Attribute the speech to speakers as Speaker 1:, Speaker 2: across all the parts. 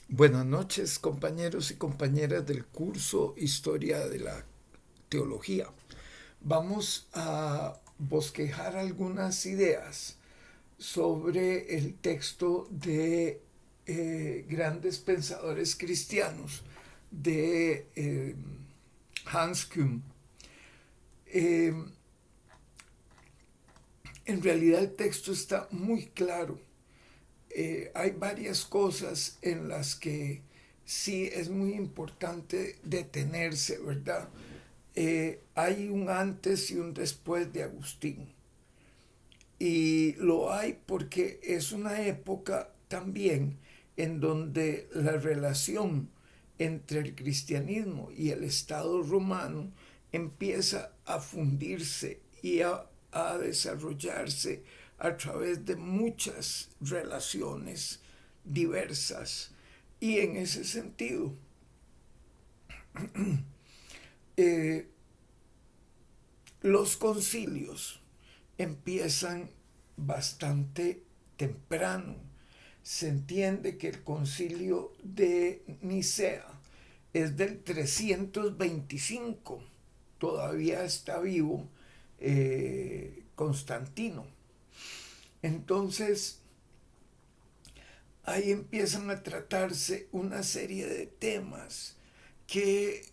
Speaker 1: Buenas noches, compañeros y compañeras del curso Historia de la Teología. Vamos a bosquejar algunas ideas sobre el texto de grandes pensadores cristianos de Hans Kuhn. Eh, en realidad el texto está muy claro. Hay varias cosas en las que sí es muy importante detenerse, ¿verdad? Hay un antes y un después de Agustín. Y lo hay porque es una época también en donde la relación entre el cristianismo y el Estado romano empieza a fundirse y a desarrollarse a través de muchas relaciones diversas. Y en ese sentido, eh, los concilios empiezan bastante temprano. Se entiende que el concilio de Nicea es del 325, todavía está vivo Constantino. Entonces, ahí empiezan a tratarse una serie de temas que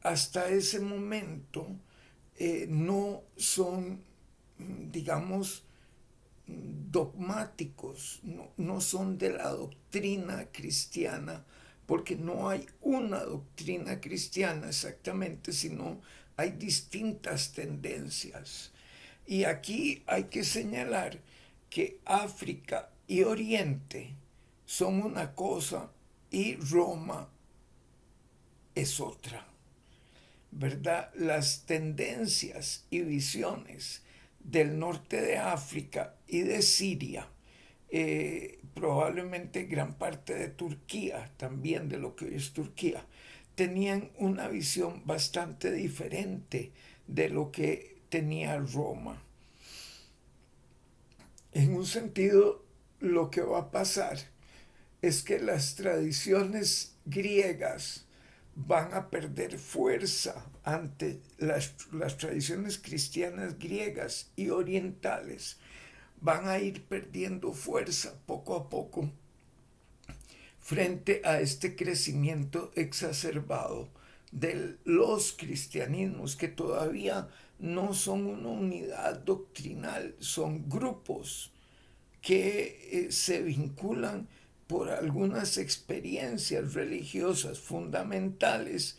Speaker 1: hasta ese momento no son, digamos, dogmáticos, no son de la doctrina cristiana, porque no hay una doctrina cristiana exactamente, sino hay distintas tendencias. Y aquí hay que señalar que África y Oriente son una cosa y Roma es otra, ¿verdad? Las tendencias y visiones del norte de África y de Siria, probablemente gran parte de Turquía, también de lo que hoy es Turquía, tenían una visión bastante diferente de lo que tenía Roma. En un sentido, lo que va a pasar es que las tradiciones griegas van a perder fuerza ante las tradiciones cristianas griegas y orientales. Van a ir perdiendo fuerza poco a poco frente a este crecimiento exacerbado de los cristianismos que todavía no son una unidad doctrinal, son grupos que se vinculan por algunas experiencias religiosas fundamentales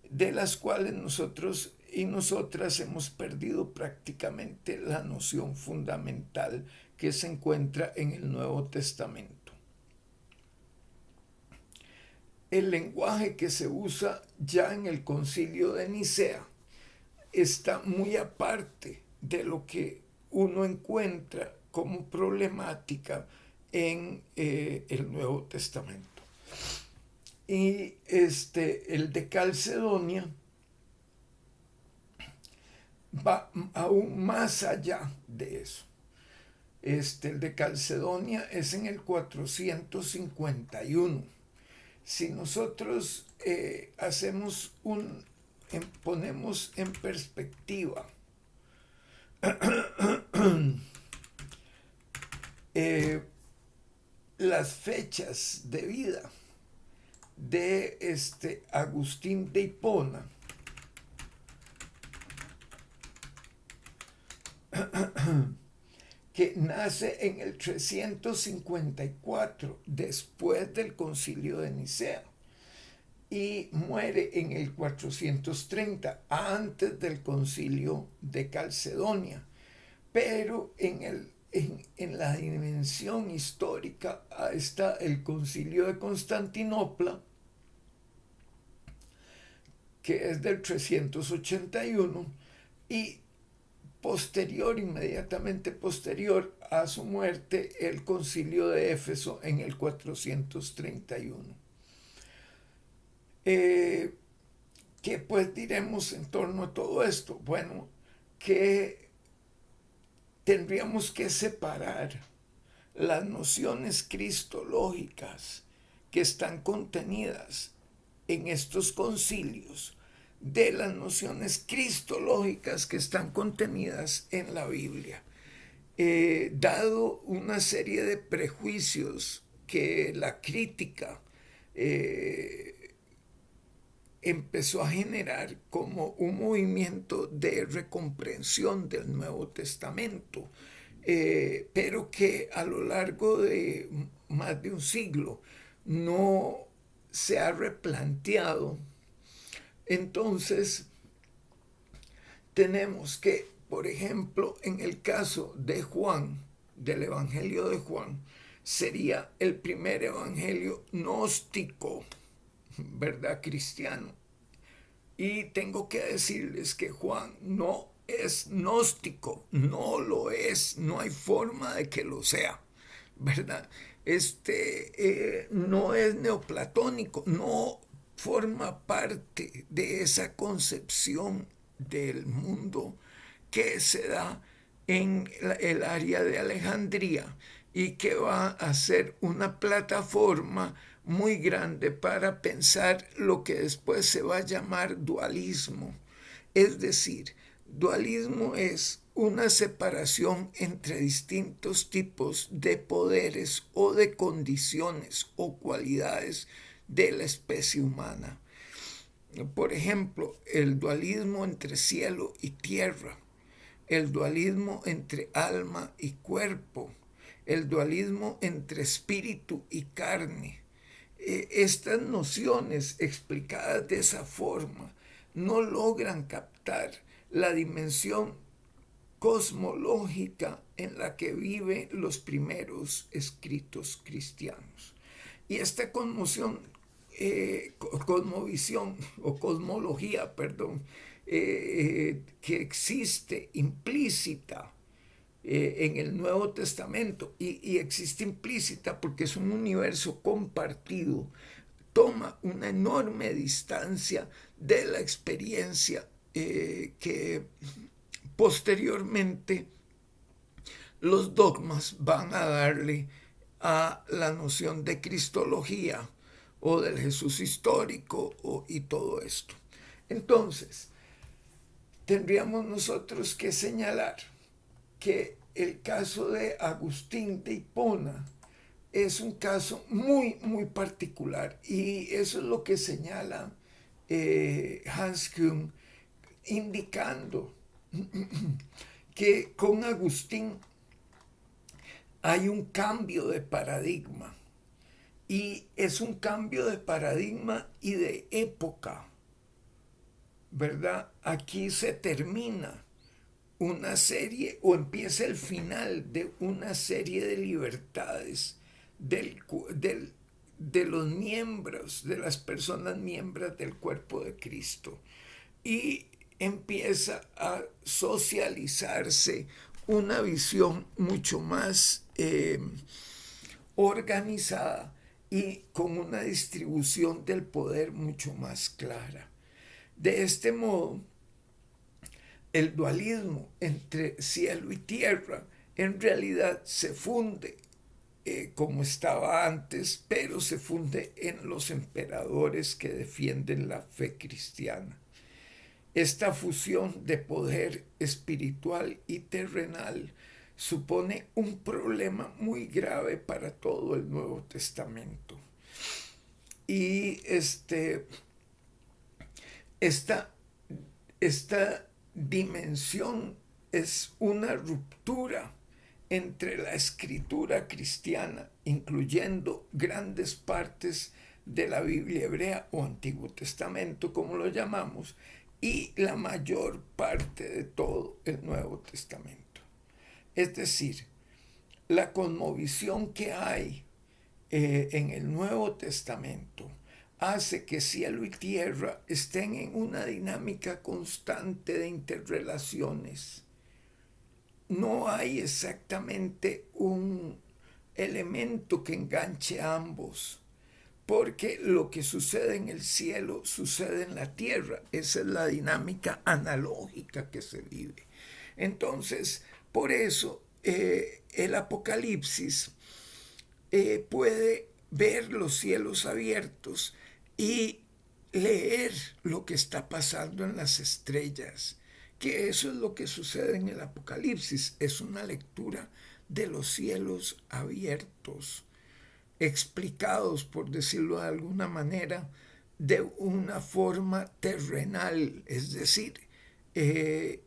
Speaker 1: de las cuales nosotros y nosotras hemos perdido prácticamente la noción fundamental que se encuentra en el Nuevo Testamento. El lenguaje que se usa ya en el Concilio de Nicea está muy aparte de lo que uno encuentra como problemática en el Nuevo Testamento. Y el de Calcedonia va aún más allá de eso. El de Calcedonia es en el 451. Si nosotros hacemos ponemos en perspectiva eh, las fechas de vida de Agustín de Hipona, que nace en el 354 después del concilio de Nicea y muere en el 430 antes del concilio de Calcedonia, pero en la dimensión histórica está el concilio de Constantinopla, que es del 381, y posterior, inmediatamente posterior a su muerte, el concilio de Éfeso en el 431. Eh, ¿Qué pues diremos en torno a todo esto? Bueno, que tendríamos que separar las nociones cristológicas que están contenidas en estos concilios, de las nociones cristológicas que están contenidas en la Biblia. Dado una serie de prejuicios que la crítica empezó a generar como un movimiento de recomprensión del Nuevo Testamento, pero que a lo largo de más de un siglo no se ha replanteado. Entonces, tenemos que, por ejemplo, en el caso de Juan, del Evangelio de Juan, sería el primer evangelio gnóstico, ¿verdad? Cristiano. Y tengo que decirles que Juan no es gnóstico, no lo es, no hay forma de que lo sea, ¿verdad? No es neoplatónico, no forma parte de esa concepción del mundo que se da en el área de Alejandría y que va a ser una plataforma muy grande para pensar lo que después se va a llamar dualismo. Es decir, dualismo es una separación entre distintos tipos de poderes o de condiciones o cualidades de la especie humana. Por ejemplo, el dualismo entre cielo y tierra, el dualismo entre alma y cuerpo, el dualismo entre espíritu y carne. Estas nociones explicadas de esa forma no logran captar la dimensión cosmológica en la que viven los primeros escritos cristianos. Y esta cosmovisión o cosmología, perdón, que existe implícita en el Nuevo Testamento y existe implícita porque es un universo compartido, toma una enorme distancia de la experiencia que posteriormente los dogmas van a darle a la noción de cristología o del Jesús histórico y todo esto. Entonces, tendríamos nosotros que señalar que el caso de Agustín de Hipona es un caso muy, muy particular y eso es lo que señala Hans Kuhn, indicando que con Agustín hay un cambio de paradigma y es un cambio de paradigma y de época, ¿verdad? Aquí se termina una serie o empieza el final de una serie de libertades de los miembros, de las personas miembros del cuerpo de Cristo. Y empieza a socializarse una visión mucho más organizada y con una distribución del poder mucho más clara. De este modo, el dualismo entre cielo y tierra en realidad se funde como estaba antes, pero se funde en los emperadores que defienden la fe cristiana. Esta fusión de poder espiritual y terrenal supone un problema muy grave para todo el Nuevo Testamento. Y esta dimensión es una ruptura entre la escritura cristiana, incluyendo grandes partes de la Biblia hebrea o Antiguo Testamento, como lo llamamos, y la mayor parte de todo el Nuevo Testamento. Es decir, la cosmovisión que hay en el Nuevo Testamento hace que cielo y tierra estén en una dinámica constante de interrelaciones. No hay exactamente un elemento que enganche a ambos, porque lo que sucede en el cielo sucede en la tierra. Esa es la dinámica analógica que se vive. Entonces, por eso el Apocalipsis puede ver los cielos abiertos y leer lo que está pasando en las estrellas, que eso es lo que sucede en el Apocalipsis, es una lectura de los cielos abiertos, explicados, por decirlo de alguna manera, de una forma terrenal, es decir, eh,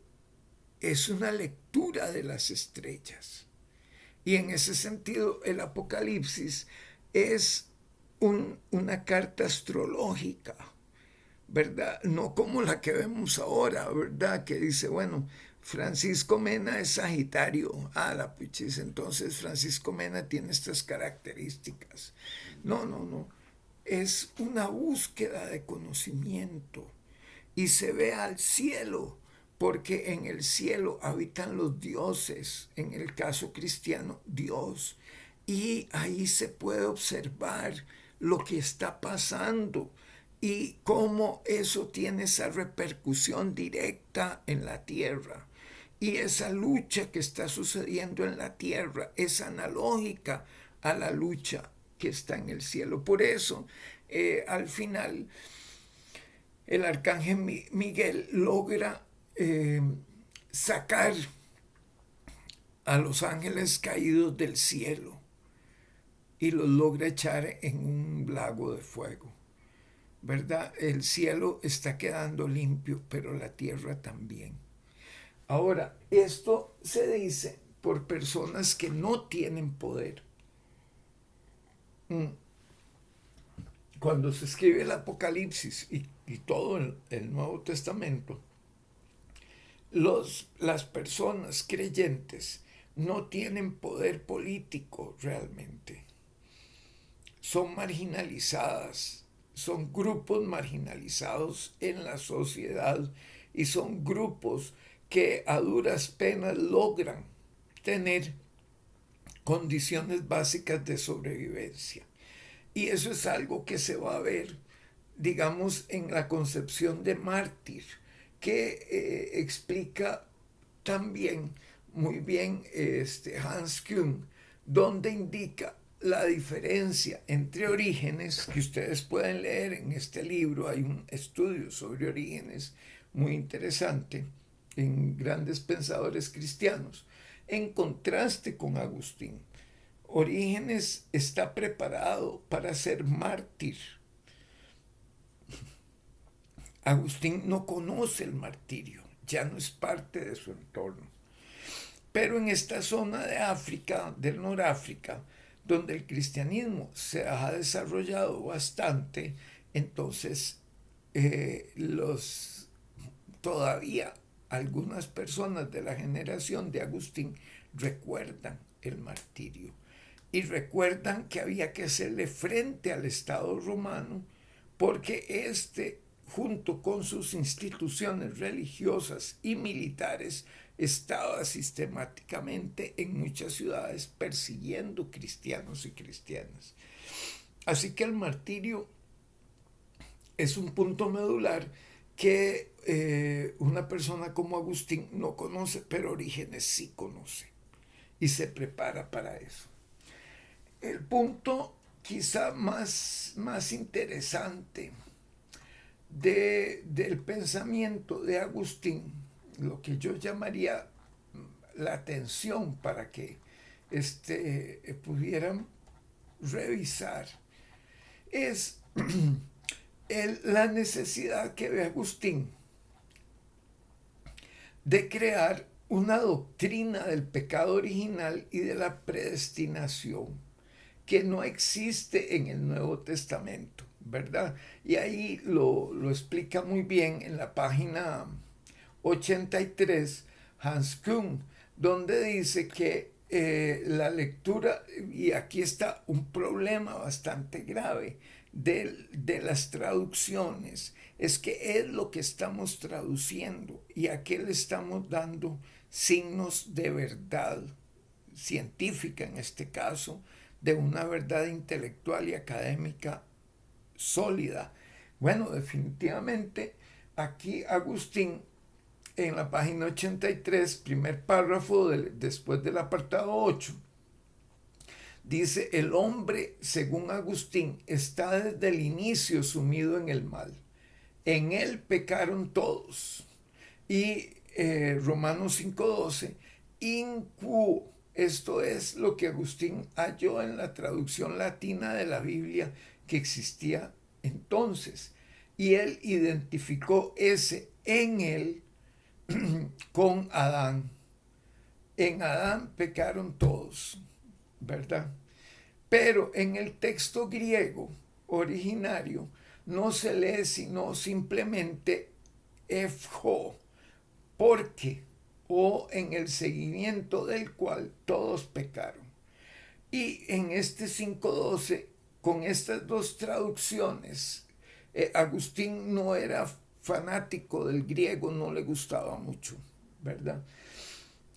Speaker 1: es una lectura de las estrellas. Y en ese sentido, el Apocalipsis es una carta astrológica, ¿verdad? No como la que vemos ahora, ¿verdad? Que dice, bueno, Francisco Mena es Sagitario. Ah, la puchis, entonces Francisco Mena tiene estas características. No, no, no. Es una búsqueda de conocimiento y se ve al cielo, porque en el cielo habitan los dioses, en el caso cristiano, Dios, y ahí se puede observar lo que está pasando y cómo eso tiene esa repercusión directa en la tierra. Y esa lucha que está sucediendo en la tierra es analógica a la lucha que está en el cielo. Por eso, al final, el arcángel Miguel logra sacar a los ángeles caídos del cielo y los logra echar en un lago de fuego, ¿verdad? El cielo está quedando limpio, pero la tierra también. Ahora, esto se dice por personas que no tienen poder. Cuando se escribe el Apocalipsis y todo el Nuevo Testamento, las personas creyentes no tienen poder político realmente. Son marginalizadas, son grupos marginalizados en la sociedad y son grupos que a duras penas logran tener condiciones básicas de sobrevivencia. Y eso es algo que se va a ver, digamos, en la concepción de mártir, que explica también muy bien Hans Kuhn, donde indica la diferencia entre Orígenes, que ustedes pueden leer en este libro, hay un estudio sobre Orígenes muy interesante, en grandes pensadores cristianos, en contraste con Agustín. Orígenes está preparado para ser mártir. Agustín no conoce el martirio, ya no es parte de su entorno. Pero en esta zona de África, del Noráfrica, donde el cristianismo se ha desarrollado bastante, entonces todavía algunas personas de la generación de Agustín recuerdan el martirio y recuerdan que había que hacerle frente al Estado romano porque junto con sus instituciones religiosas y militares, estaba sistemáticamente en muchas ciudades persiguiendo cristianos y cristianas. Así que el martirio es un punto medular que una persona como Agustín no conoce, pero Orígenes sí conoce y se prepara para eso. El punto quizá más interesante del pensamiento de Agustín, lo que yo llamaría la atención para que pudieran revisar, es la necesidad que ve Agustín de crear una doctrina del pecado original y de la predestinación que no existe en el Nuevo Testamento, ¿verdad? Y ahí lo explica muy bien en la página 83 Hans Kuhn, donde dice que la lectura, y aquí está un problema bastante grave de las traducciones, es que es lo que estamos traduciendo y a qué le estamos dando signos de verdad científica en este caso, de una verdad intelectual y académica sólida. Bueno, definitivamente aquí Agustín en la página 83, primer párrafo después del apartado 8, Dice, el hombre, según Agustín, está desde el inicio sumido en el mal. En él pecaron todos. Y Romanos 5:12, inquo, esto es lo que Agustín halló en la traducción latina de la Biblia que existía entonces. Y él identificó ese en él con Adán. En Adán pecaron todos, ¿verdad? Pero en el texto griego originario no se lee sino simplemente efjo, porque o en el seguimiento del cual todos pecaron. Y en este 5:12, con estas dos traducciones, Agustín no era fanático del griego, no le gustaba mucho, ¿verdad?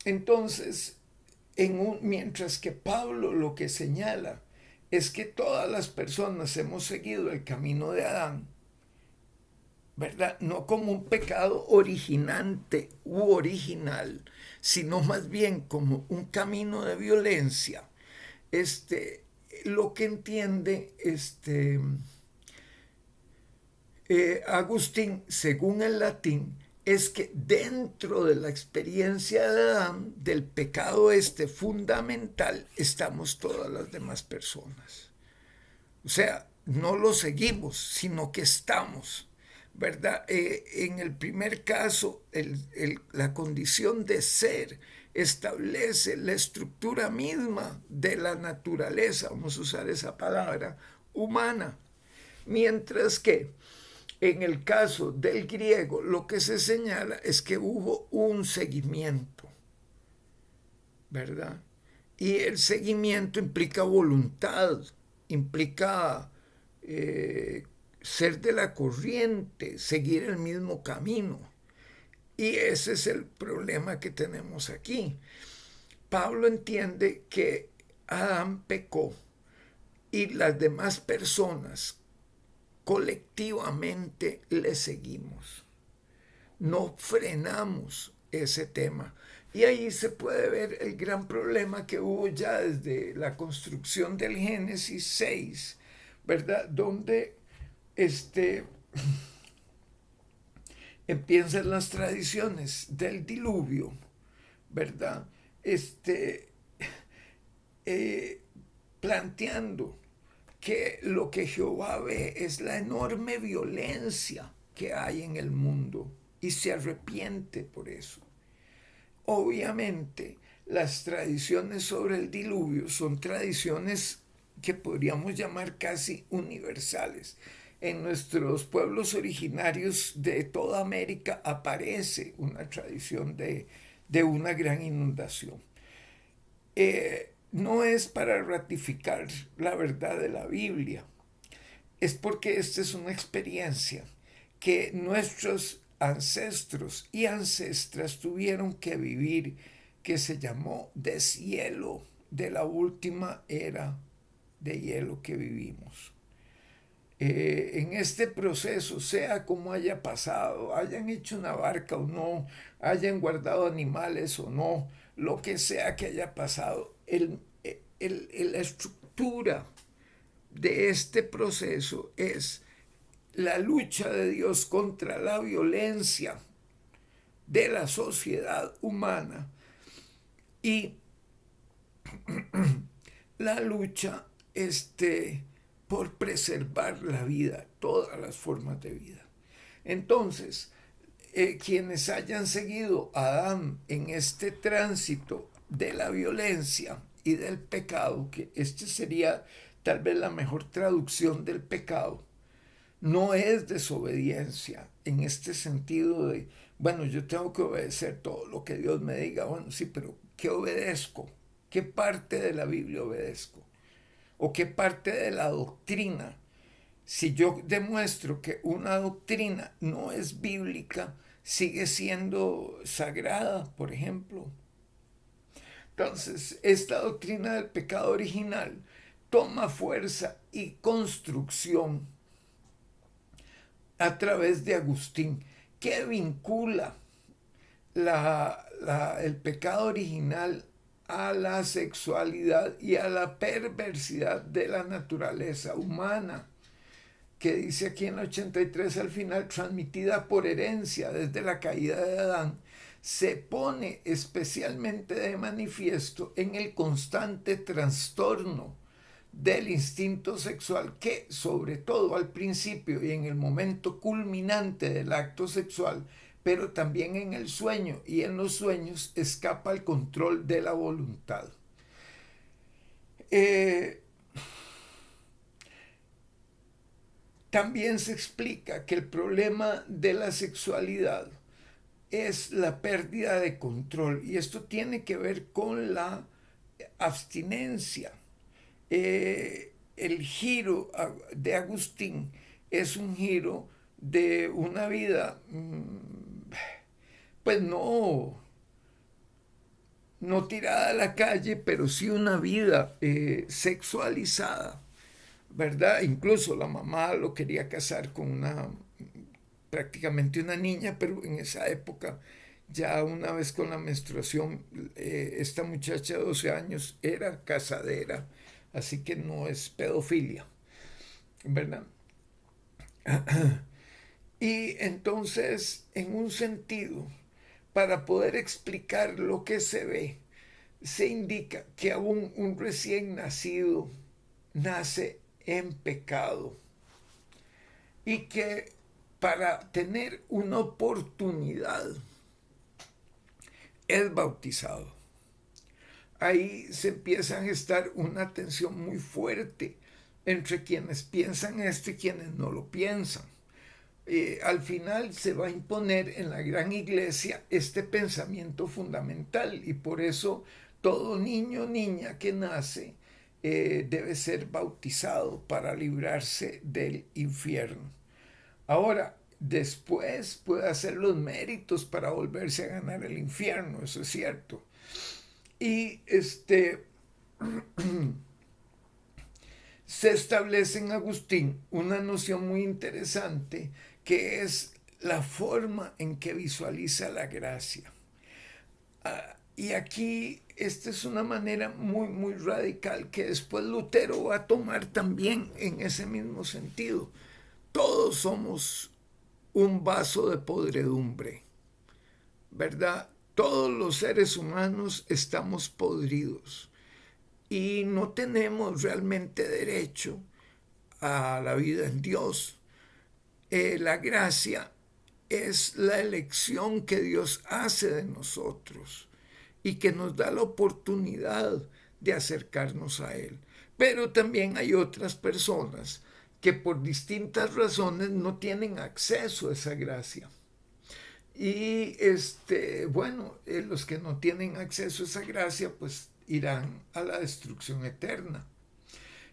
Speaker 1: Entonces, mientras que Pablo lo que señala es que todas las personas hemos seguido el camino de Adán, ¿verdad? No como un pecado originante u original, sino más bien como un camino de violencia. Lo que entiende Agustín, según el latín, es que dentro de la experiencia de Adán, del pecado fundamental, estamos todas las demás personas. O sea, no lo seguimos, sino que estamos, ¿verdad? En el primer caso, la condición de ser establece la estructura misma de la naturaleza, vamos a usar esa palabra, humana. Mientras que en el caso del griego lo que se señala es que hubo un seguimiento, ¿verdad? Y el seguimiento implica voluntad, implica ser de la corriente, seguir el mismo camino. Y ese es el problema que tenemos aquí. Pablo entiende que Adán pecó y las demás personas colectivamente le seguimos. No frenamos ese tema. Y ahí se puede ver el gran problema que hubo ya desde la construcción del Génesis 6, ¿verdad? Donde empiezan las tradiciones del diluvio, ¿verdad? Eh, Planteando que lo que Jehová ve es la enorme violencia que hay en el mundo y se arrepiente por eso. Obviamente, las tradiciones sobre el diluvio son tradiciones que podríamos llamar casi universales. En nuestros pueblos originarios de toda América aparece una tradición de una gran inundación. No es para ratificar la verdad de la Biblia, es porque esta es una experiencia que nuestros ancestros y ancestras tuvieron que vivir, que se llamó deshielo, de la última era de hielo que vivimos. En este proceso, sea como haya pasado, hayan hecho una barca o no, hayan guardado animales o no, lo que sea que haya pasado, la estructura de este proceso es la lucha de Dios contra la violencia de la sociedad humana y la lucha por preservar la vida, todas las formas de vida. Entonces, quienes hayan seguido a Adán en este tránsito de la violencia y del pecado, que sería tal vez la mejor traducción del pecado, no es desobediencia en este sentido de, bueno, yo tengo que obedecer todo lo que Dios me diga. Bueno, sí, pero ¿qué obedezco? ¿Qué parte de la Biblia obedezco? ¿O qué parte de la doctrina? Si yo demuestro que una doctrina no es bíblica, sigue siendo sagrada, por ejemplo. Entonces, esta doctrina del pecado original toma fuerza y construcción a través de Agustín, que vincula el pecado original a la sexualidad y a la perversidad de la naturaleza humana, que dice aquí en el 83 al final, transmitida por herencia desde la caída de Adán, se pone especialmente de manifiesto en el constante trastorno del instinto sexual que, sobre todo al principio y en el momento culminante del acto sexual, pero también en el sueño y en los sueños, escapa al control de la voluntad. También se explica que el problema de la sexualidad es la pérdida de control, y esto tiene que ver con la abstinencia. El giro de Agustín es un giro de una vida, pues no tirada a la calle, pero sí una vida sexualizada, ¿verdad? Incluso la mamá lo quería casar con prácticamente una niña, pero en esa época, ya una vez con la menstruación, esta muchacha de 12 años era casadera, así que no es pedofilia, ¿verdad? Y entonces, en un sentido, para poder explicar lo que se ve, se indica que aún un recién nacido nace en pecado y que para tener una oportunidad es bautizado. Ahí se empieza a gestar una tensión muy fuerte entre quienes piensan esto y quienes no lo piensan. Al final se va a imponer en la gran iglesia este pensamiento fundamental, y por eso todo niño o niña que nace debe ser bautizado para librarse del infierno. Ahora, después puede hacer los méritos para volverse a ganar el infierno, eso es cierto. Y se establece en Agustín una noción muy interesante, que es la forma en que visualiza la gracia. Y aquí esta es una manera muy, muy radical que después Lutero va a tomar también en ese mismo sentido. Todos somos un vaso de podredumbre, ¿verdad? Todos los seres humanos estamos podridos y no tenemos realmente derecho a la vida en Dios. La gracia es la elección que Dios hace de nosotros y que nos da la oportunidad de acercarnos a Él. Pero también hay otras personas que por distintas razones no tienen acceso a esa gracia. Y bueno, los que no tienen acceso a esa gracia, pues irán a la destrucción eterna.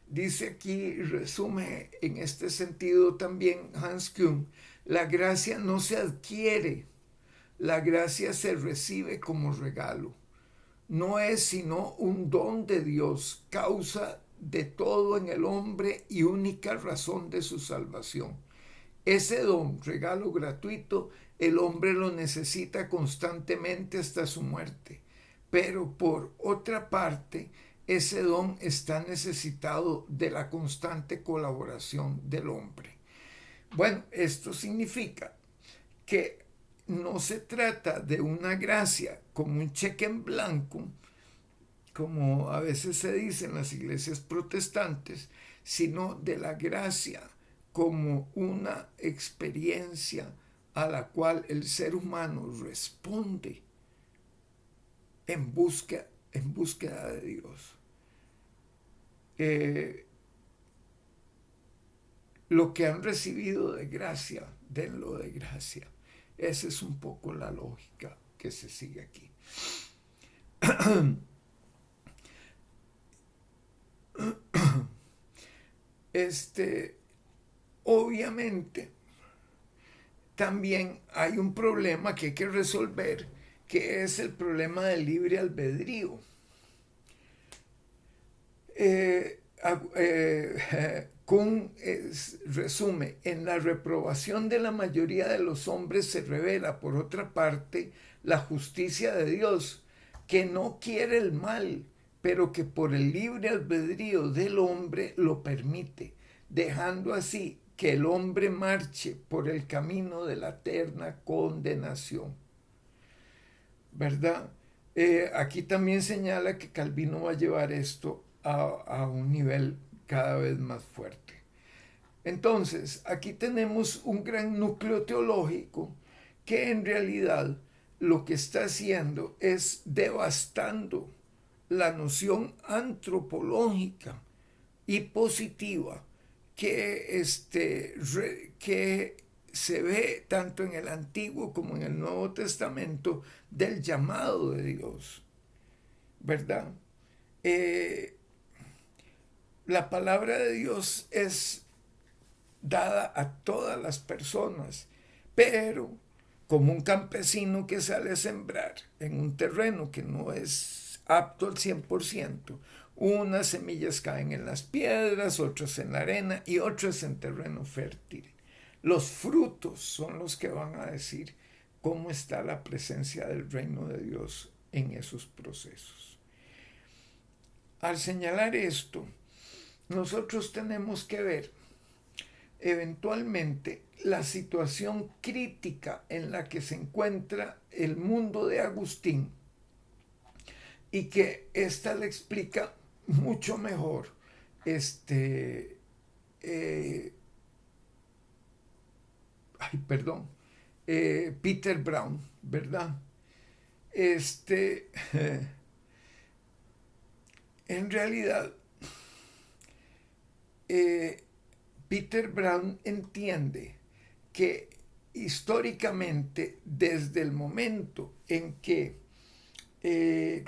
Speaker 1: Dice aquí, resume en este sentido también Hans Küng, la gracia no se adquiere, la gracia se recibe como regalo. No es sino un don de Dios, causa de todo en el hombre y única razón de su salvación. Ese don, regalo gratuito, el hombre lo necesita constantemente hasta su muerte. Pero por otra parte, ese don está necesitado de la constante colaboración del hombre. Bueno, esto significa que no se trata de una gracia como un cheque en blanco, como a veces se dice en las iglesias protestantes, sino de la gracia como una experiencia a la cual el ser humano responde en búsqueda de Dios. Lo que han recibido de gracia, denlo de gracia. Esa es un poco la lógica que se sigue aquí. Obviamente, también hay un problema que hay que resolver, que es el problema del libre albedrío. Kuhn resume, en la reprobación de la mayoría de los hombres se revela, por otra parte, la justicia de Dios, que no quiere el mal, pero que por el libre albedrío del hombre lo permite, dejando así que el hombre marche por el camino de la eterna condenación. ¿Verdad? Aquí también señala que Calvino va a llevar esto a un nivel cada vez más fuerte. Entonces, aquí tenemos un gran núcleo teológico que en realidad lo que está haciendo es devastando la noción antropológica y positiva que se ve tanto en el Antiguo como en el Nuevo Testamento del llamado de Dios, ¿verdad? Eh, la palabra de Dios es dada a todas las personas, pero como un campesino que sale a sembrar en un terreno que no es apto al 100%, unas semillas caen en las piedras, otras en la arena y otras en terreno fértil. Los frutos son los que van a decir cómo está la presencia del reino de Dios en esos procesos. Al señalar esto, nosotros tenemos que ver eventualmente la situación crítica en la que se encuentra el mundo de Agustín y que ésta le explica mucho mejor eh, Peter Brown, ¿verdad? En realidad, Peter Brown entiende que históricamente, desde el momento en que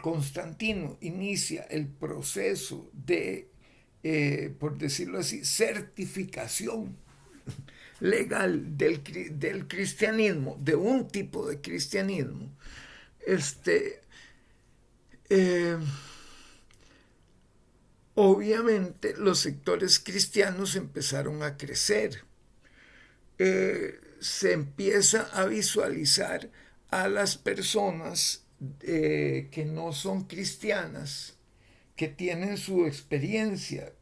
Speaker 1: Constantino inicia el proceso de, por decirlo así, certificación legal del cristianismo, de un tipo de cristianismo, eh, obviamente los sectores cristianos empezaron a crecer. Se empieza a visualizar a las personas que no son cristianas, que tienen su experiencia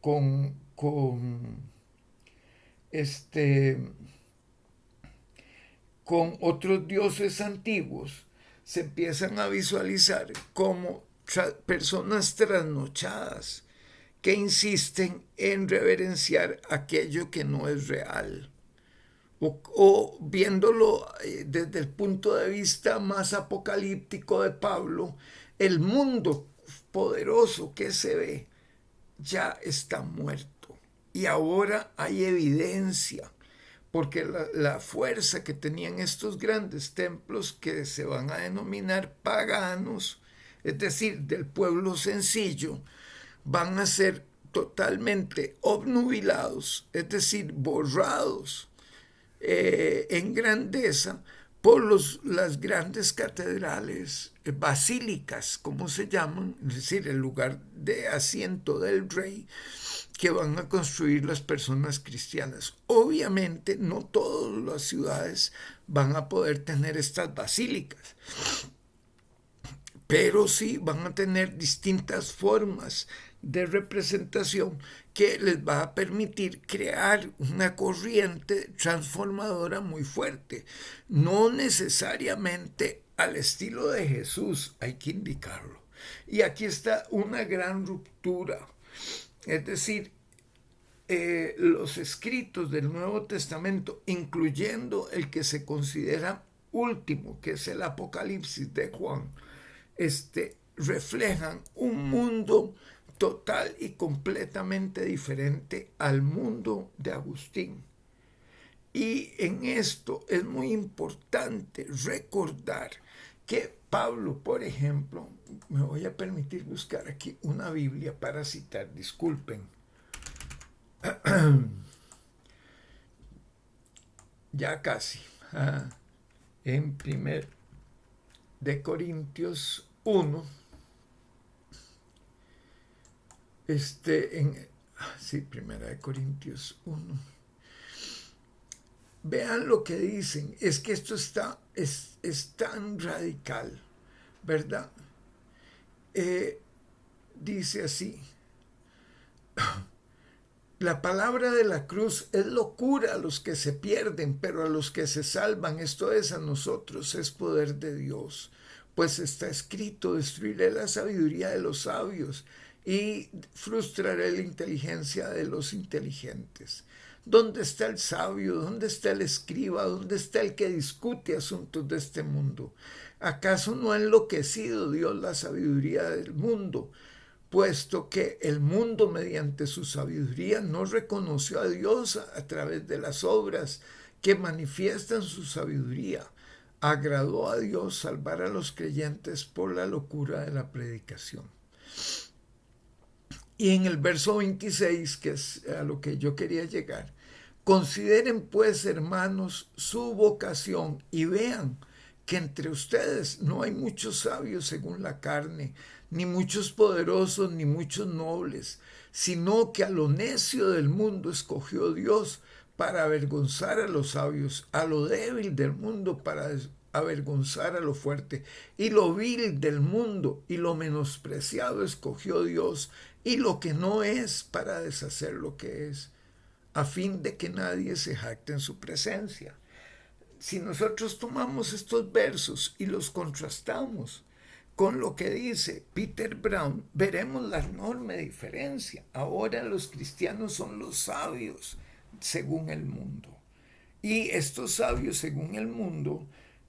Speaker 1: este, con otros dioses antiguos, se empiezan a visualizar como personas trasnochadas que insisten en reverenciar aquello que no es real. O viéndolo desde el punto de vista más apocalíptico de Pablo, el mundo poderoso que se ve ya está muerto. Y ahora hay evidencia, porque la fuerza que tenían estos grandes templos que se van a denominar paganos, es decir, del pueblo sencillo, van a ser totalmente obnubilados, es decir, borrados en grandeza por las grandes catedrales, basílicas, como se llaman, es decir, el lugar de asiento del rey, que van a construir las personas cristianas. Obviamente no todas las ciudades van a poder tener estas basílicas, pero sí van a tener distintas formas de representación que les va a permitir crear una corriente transformadora muy fuerte. No necesariamente al estilo de Jesús, hay que indicarlo. Y aquí está una gran ruptura. Es decir, los escritos del Nuevo Testamento, incluyendo el que se considera último, que es el Apocalipsis de Juan, reflejan un mundo total y completamente diferente al mundo de Agustín. Y en esto es muy importante recordar que Pablo, por ejemplo, me voy a permitir buscar aquí una Biblia para citar, disculpen. Ya casi. En 1 Corintios 1, sí, 1 Corintios 1. Vean lo que dicen, es que esto es tan radical, ¿verdad? eh, dice así: la palabra de la cruz es locura a los que se pierden, pero a los que se salvan, esto es a nosotros, es poder de Dios. Pues está escrito: destruiré la sabiduría de los sabios y frustraré la inteligencia de los inteligentes. ¿Dónde está el sabio? ¿Dónde está el escriba? ¿Dónde está el que discute asuntos de este mundo? ¿Acaso no ha enloquecido Dios la sabiduría del mundo? Puesto que el mundo mediante su sabiduría no reconoció a Dios a través de las obras que manifiestan su sabiduría. Agradó a Dios salvar a los creyentes por la locura de la predicación. Y en el verso 26, que es a lo que yo quería llegar: consideren pues, hermanos, su vocación y vean que entre ustedes no hay muchos sabios según la carne, ni muchos poderosos, ni muchos nobles, sino que a lo necio del mundo escogió Dios para avergonzar a los sabios, a lo débil del mundo para avergonzar a lo fuerte, y lo vil del mundo y lo menospreciado escogió Dios, y lo que no es para deshacer lo que es, a fin de que nadie se jacte en su presencia. Si nosotros tomamos estos versos y los contrastamos con lo que dice Peter Brown, veremos la enorme diferencia. Ahora los cristianos son los sabios según el mundo. Y estos sabios según el mundo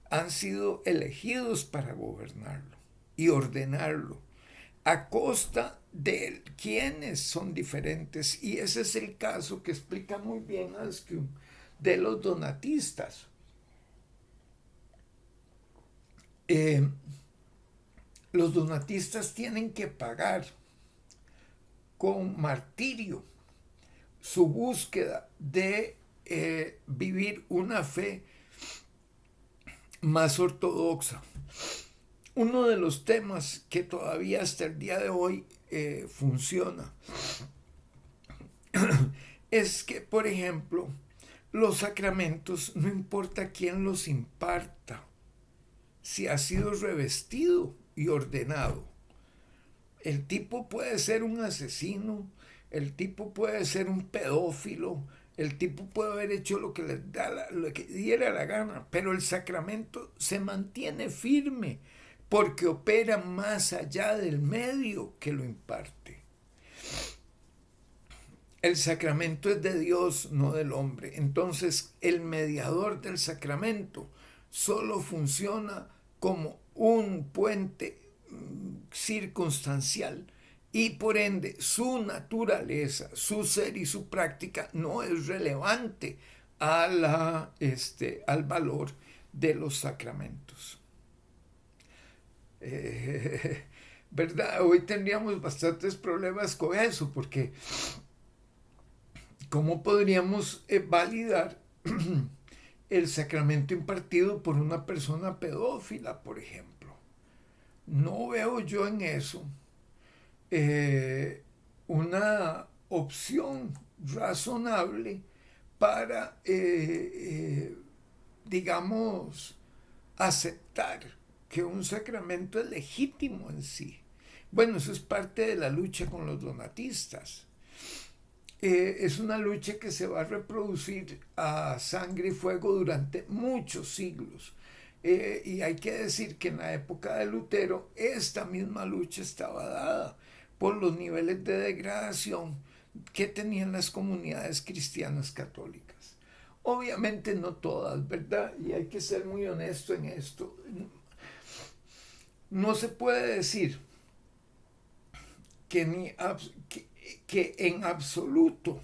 Speaker 1: han sido elegidos para gobernarlo y ordenarlo a costa de quienes son diferentes. Y ese es el caso que explica muy bien Askew de los donatistas. Los donatistas tienen que pagar con martirio su búsqueda de vivir una fe más ortodoxa. Uno de los temas que todavía hasta el día de hoy funciona es que, por ejemplo, los sacramentos, no importa quién los imparta, si ha sido revestido y ordenado. El tipo puede ser un asesino, el tipo puede ser un pedófilo, el tipo puede haber hecho lo que lo que diera la gana, pero el sacramento se mantiene firme porque opera más allá del medio que lo imparte. El sacramento es de Dios, no del hombre. Entonces, el mediador del sacramento solo funciona como un puente circunstancial, y por ende su naturaleza, su ser y su práctica no es relevante al valor de los sacramentos. ¿Verdad? Hoy tendríamos bastantes problemas con eso, porque ¿cómo podríamos validar el sacramento impartido por una persona pedófila, por ejemplo? No veo yo en eso una opción razonable para, digamos, aceptar que un sacramento es legítimo en sí. Bueno, eso es parte de la lucha con los donatistas. Es una lucha que se va a reproducir a sangre y fuego durante muchos siglos. Y hay que decir que en la época de Lutero esta misma lucha estaba dada por los niveles de degradación que tenían las comunidades cristianas católicas. Obviamente no todas, ¿verdad? Y hay que ser muy honesto en esto. No se puede decir que en absoluto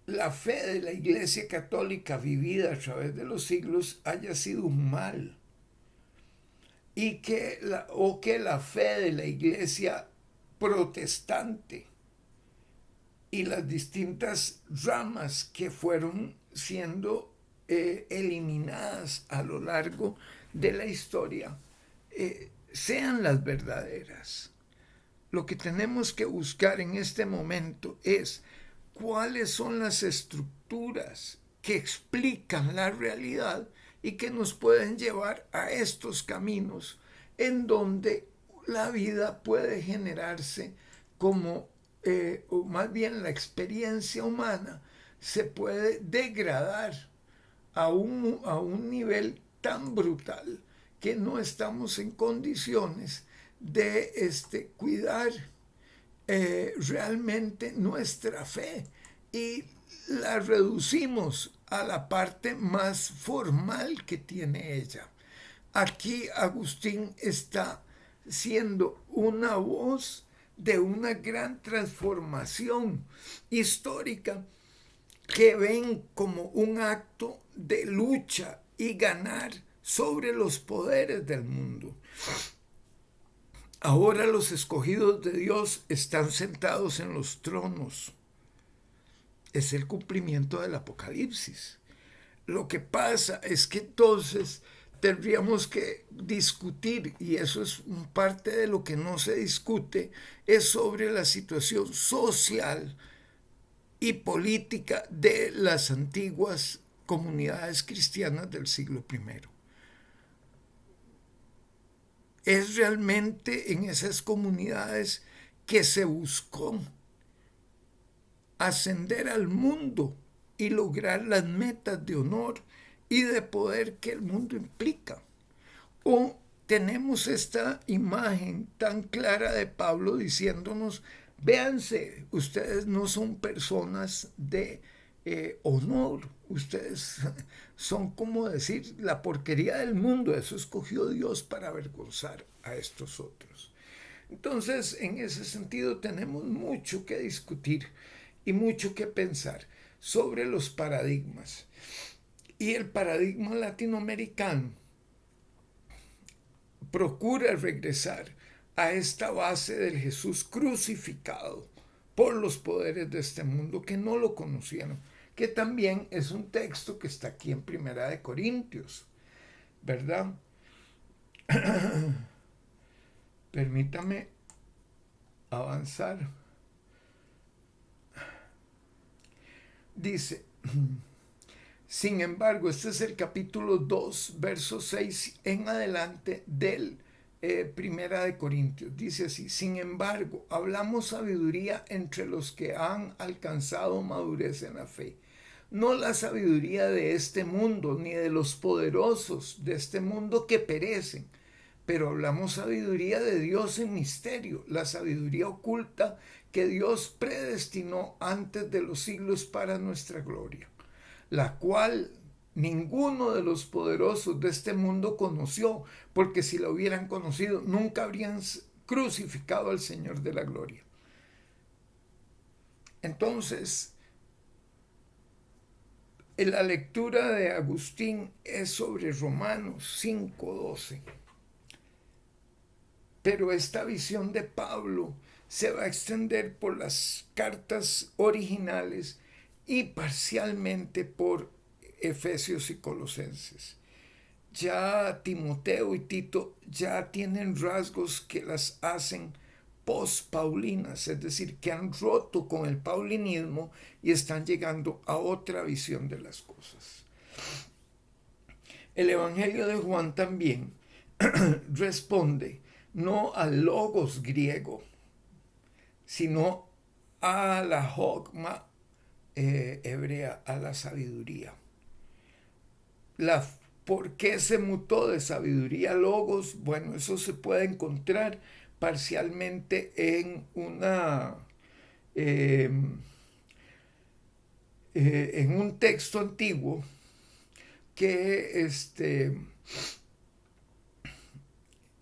Speaker 1: la fe de la Iglesia Católica vivida a través de los siglos haya sido un mal, y que la fe de la Iglesia protestante y las distintas ramas que fueron siendo eliminadas a lo largo de la historia sean las verdaderas. Lo que tenemos que buscar en este momento es cuáles son las estructuras que explican la realidad y que nos pueden llevar a estos caminos en donde la vida puede generarse como, o más bien la experiencia humana se puede degradar a un nivel tan brutal que no estamos en condiciones de cuidar realmente nuestra fe y la reducimos a la parte más formal que tiene ella. Aquí Agustín está siendo una voz de una gran transformación histórica que ven como un acto de lucha y ganar sobre los poderes del mundo. Ahora los escogidos de Dios están sentados en los tronos. Es el cumplimiento del Apocalipsis. Lo que pasa es que entonces tendríamos que discutir, y eso es parte de lo que no se discute, es sobre la situación social y política de las antiguas comunidades cristianas del siglo I. Es realmente en esas comunidades que se buscó ascender al mundo y lograr las metas de honor y de poder que el mundo implica. O tenemos esta imagen tan clara de Pablo diciéndonos, véanse, ustedes no son personas de honor, ustedes son como decir la porquería del mundo, eso escogió Dios para avergonzar a estos otros. Entonces, en ese sentido, tenemos mucho que discutir y mucho que pensar sobre los paradigmas. Y el paradigma latinoamericano procura regresar a esta base del Jesús crucificado por los poderes de este mundo que no lo conocieron, que también es un texto que está aquí en Primera de Corintios, ¿verdad? Permítame avanzar. Dice, sin embargo, este es el capítulo 2, verso 6 en adelante del Primera de Corintios. Dice así, sin embargo, hablamos sabiduría entre los que han alcanzado madurez en la fe. No la sabiduría de este mundo, ni de los poderosos de este mundo que perecen, pero hablamos sabiduría de Dios en misterio, la sabiduría oculta que Dios predestinó antes de los siglos para nuestra gloria, la cual ninguno de los poderosos de este mundo conoció, porque si la hubieran conocido, nunca habrían crucificado al Señor de la gloria. Entonces, la lectura de Agustín es sobre Romanos 5:12. Pero esta visión de Pablo se va a extender por las cartas originales y parcialmente por Efesios y Colosenses. Ya Timoteo y Tito ya tienen rasgos que las hacen post-paulinas, es decir, que han roto con el paulinismo y están llegando a otra visión de las cosas. El Evangelio de Juan también responde no al logos griego, sino a la hogma hebrea, a la sabiduría. ¿Por qué se mutó de sabiduría a logos? Bueno, eso se puede encontrar parcialmente en en un texto antiguo que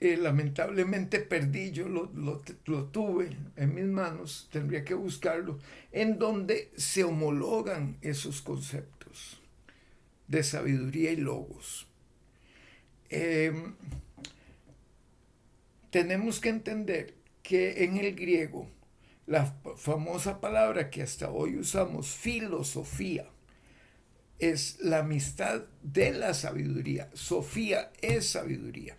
Speaker 1: lamentablemente perdí, yo lo tuve en mis manos, tendría que buscarlo, en donde se homologan esos conceptos de sabiduría y logos. Tenemos que entender que en el griego la famosa palabra que hasta hoy usamos, filosofía, es la amistad de la sabiduría. Sofía es sabiduría.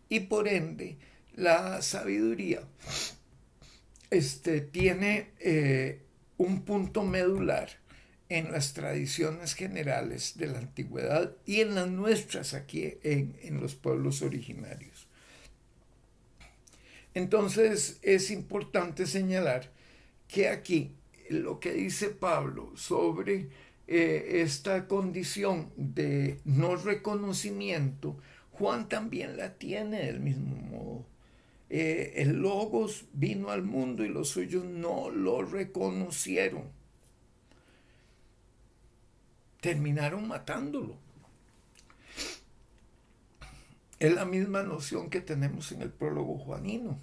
Speaker 1: Y por ende, la sabiduría tiene un punto medular en las tradiciones generales de la antigüedad y en las nuestras aquí en los pueblos originarios. Entonces es importante señalar que aquí lo que dice Pablo sobre esta condición de no reconocimiento, Juan también la tiene del mismo modo. El Logos vino al mundo y los suyos no lo reconocieron. Terminaron matándolo. Es la misma noción que tenemos en el prólogo juanino.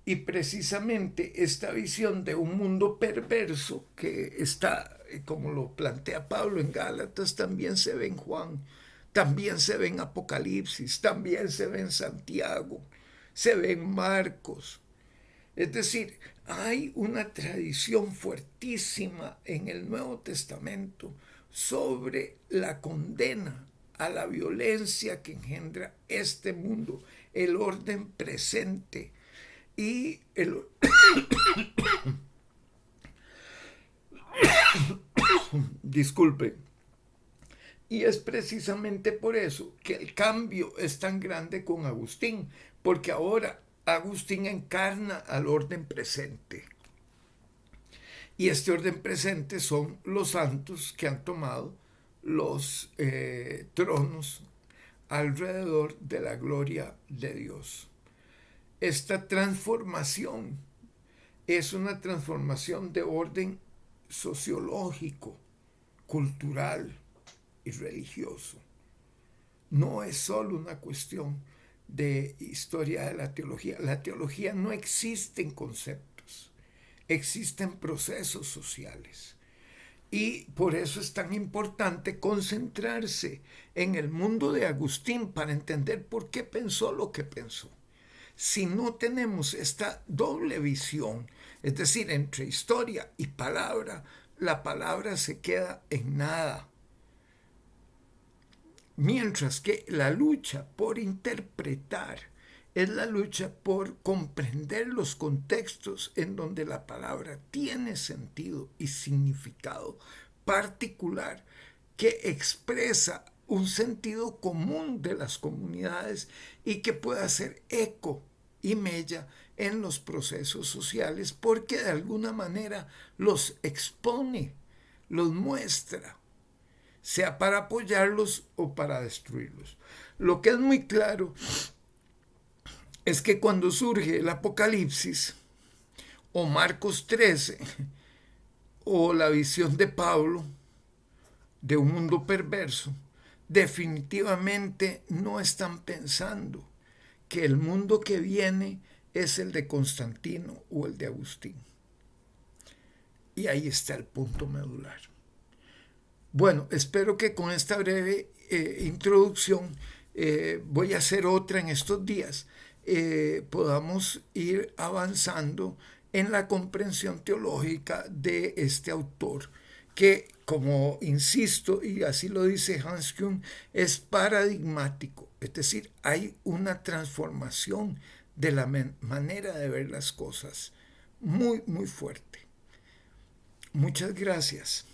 Speaker 1: Y precisamente esta visión de un mundo perverso que está, como lo plantea Pablo en Gálatas, también se ve en Juan, también se ve en Apocalipsis, también se ve en Santiago, se ve en Marcos. Es decir, hay una tradición fuertísima en el Nuevo Testamento sobre la condena a la violencia que engendra este mundo, el orden presente y disculpe. Y es precisamente por eso que el cambio es tan grande con Agustín, porque ahora Agustín encarna al orden presente. Y este orden presente son los santos que han tomado los tronos alrededor de la gloria de Dios. Esta transformación es una transformación de orden sociológico, cultural y religioso. No es solo una cuestión de historia de la teología. La teología no existe en conceptos, existen procesos sociales. Y por eso es tan importante concentrarse en el mundo de Agustín para entender por qué pensó lo que pensó. Si no tenemos esta doble visión, es decir, entre historia y palabra, la palabra se queda en nada. Mientras que la lucha por interpretar es la lucha por comprender los contextos en donde la palabra tiene sentido y significado particular que expresa un sentido común de las comunidades y que pueda hacer eco y mella en los procesos sociales porque de alguna manera los expone, los muestra, sea para apoyarlos o para destruirlos. Lo que es muy claro es que cuando surge el Apocalipsis o Marcos 13 o la visión de Pablo de un mundo perverso, definitivamente no están pensando que el mundo que viene es el de Constantino o el de Agustín. Y ahí está el punto medular. Bueno, espero que con esta breve introducción, voy a hacer otra en estos días, podamos ir avanzando en la comprensión teológica de este autor, que, como insisto, y así lo dice Hans Kuhn, es paradigmático, es decir, hay una transformación de la manera de ver las cosas muy, muy fuerte. Muchas gracias.